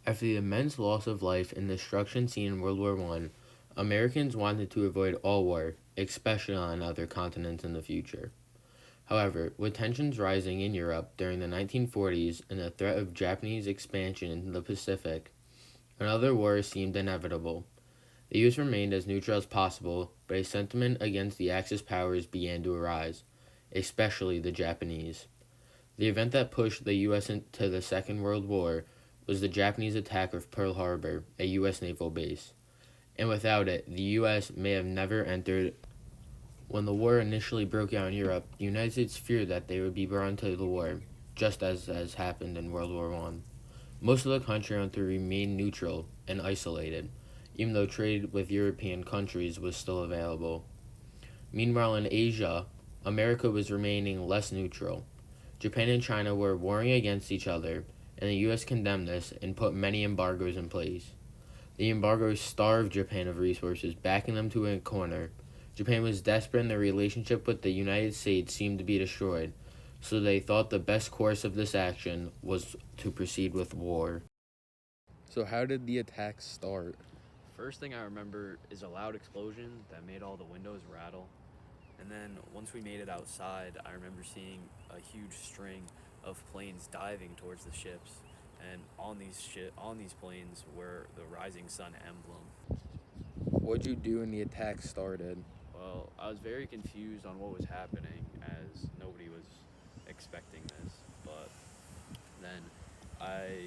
After the immense loss of life and destruction seen in World War I, Americans wanted to avoid all war, especially on other continents in the future. However, with tensions rising in Europe during the 1940s and the threat of Japanese expansion into the Pacific, another war seemed inevitable. The U.S. remained as neutral as possible, but a sentiment against the Axis powers began to arise, especially the Japanese. The event that pushed the U.S. into the Second World War was the Japanese attack of Pearl Harbor, a U.S. naval base. And without it, the U.S. may have never entered. When the war initially broke out in Europe, the United States feared that they would be brought into the war, just as happened in World War I. Most of the country wanted to remain neutral and isolated, even though trade with European countries was still available. Meanwhile, in Asia, America was remaining less neutral. Japan and China were warring against each other, and the U.S. condemned this and put many embargoes in place. The embargoes starved Japan of resources, backing them to a corner. Japan was desperate and their relationship with the United States seemed to be destroyed, so they thought the best course of this action was to proceed with war. So how did the attack start? First thing I remember is a loud explosion that made all the windows rattle. And then once we made it outside, I remember seeing a huge string of planes diving towards the ships. And on these planes were the rising sun emblem. What'd you do when the attack started? Well, I was very confused on what was happening as nobody was expecting this. But then I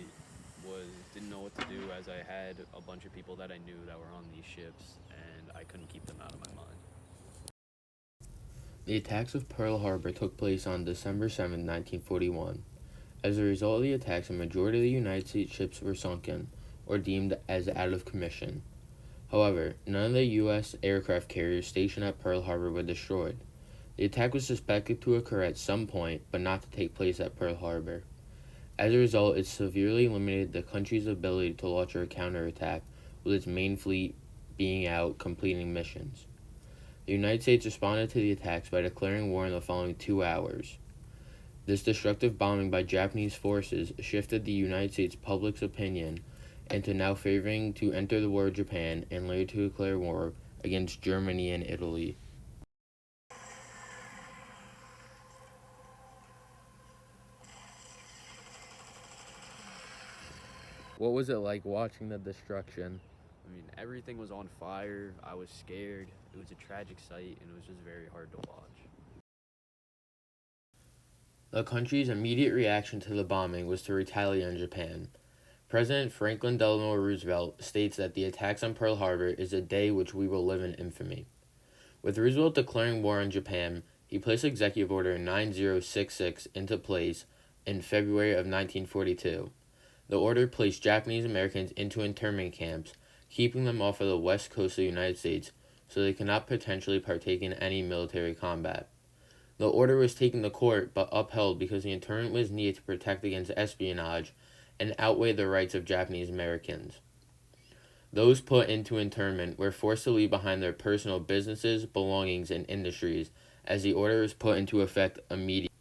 was didn't know what to do as I had a bunch of people that I knew that were on these ships and I couldn't keep them out of my mind. The attacks of Pearl Harbor took place on December 7, 1941. As a result of the attacks, a majority of the United States ships were sunken or deemed as out of commission. However, none of the U.S. aircraft carriers stationed at Pearl Harbor were destroyed. The attack was suspected to occur at some point, but not to take place at Pearl Harbor. As a result, it severely limited the country's ability to launch a counterattack, with its main fleet being out completing missions. The United States responded to the attacks by declaring war in the following 2 hours. This destructive bombing by Japanese forces shifted the United States public's opinion into now favoring to enter the war with Japan and later to declare war against Germany and Italy. What was it like watching the destruction? I mean, everything was on fire. I was scared. It was a tragic sight and it was just very hard to watch. The country's immediate reaction to the bombing was to retaliate on Japan. President Franklin Delano Roosevelt states that the attacks on Pearl Harbor is a day which we will live in infamy. With Roosevelt declaring war on Japan, he placed Executive Order 9066 into place in February of 1942. The order placed Japanese Americans into internment camps, keeping them off of the west coast of the United States so they could not potentially partake in any military combat. The order was taken to court but upheld because the internment was needed to protect against espionage and outweigh the rights of Japanese Americans. Those put into internment were forced to leave behind their personal businesses, belongings, and industries as the order was put into effect immediately.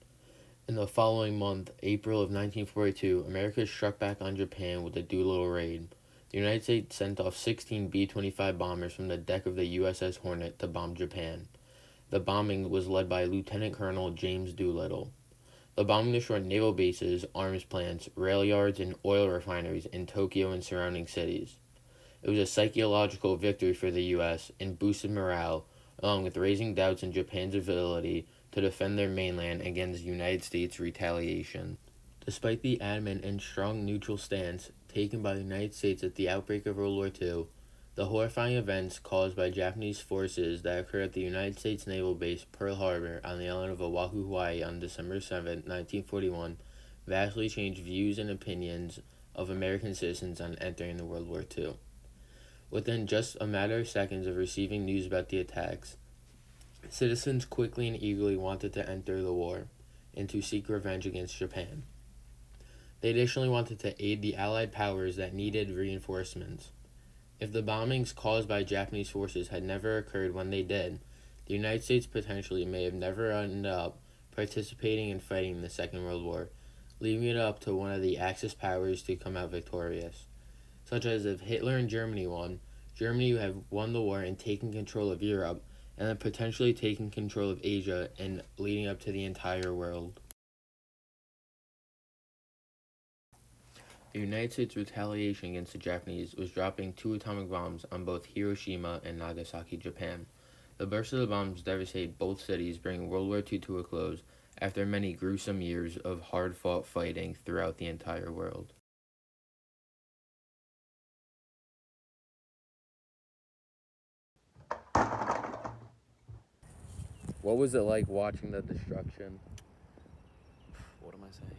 In the following month, April of 1942, America struck back on Japan with a Doolittle raid. The United States sent off 16 B-25 bombers from the deck of the USS Hornet to bomb Japan. The bombing was led by Lieutenant Colonel James Doolittle. The bombing destroyed naval bases, arms plants, rail yards, and oil refineries in Tokyo and surrounding cities. It was a psychological victory for the U.S. and boosted morale, along with raising doubts in Japan's ability to defend their mainland against United States retaliation. Despite the adamant and strong neutral stance taken by the United States at the outbreak of World War II, the horrifying events caused by Japanese forces that occurred at the United States Naval Base Pearl Harbor on the island of Oahu, Hawaii on December 7, 1941, vastly changed views and opinions of American citizens on entering the World War II. Within just a matter of seconds of receiving news about the attacks, citizens quickly and eagerly wanted to enter the war and to seek revenge against Japan. They additionally wanted to aid the Allied powers that needed reinforcements. If the bombings caused by Japanese forces had never occurred when they did, the United States potentially may have never ended up participating and fighting in the Second World War, leaving it up to one of the Axis powers to come out victorious. such as if Hitler and Germany won, Germany would have won the war and taken control of Europe, and then potentially taking control of Asia and leading up to the entire world. The United States' retaliation against the Japanese was dropping 2 atomic bombs on both Hiroshima and Nagasaki, Japan. The burst of the bombs devastated both cities, bringing World War II to a close after many gruesome years of hard-fought fighting throughout the entire world. What was it like watching the destruction? What am I saying?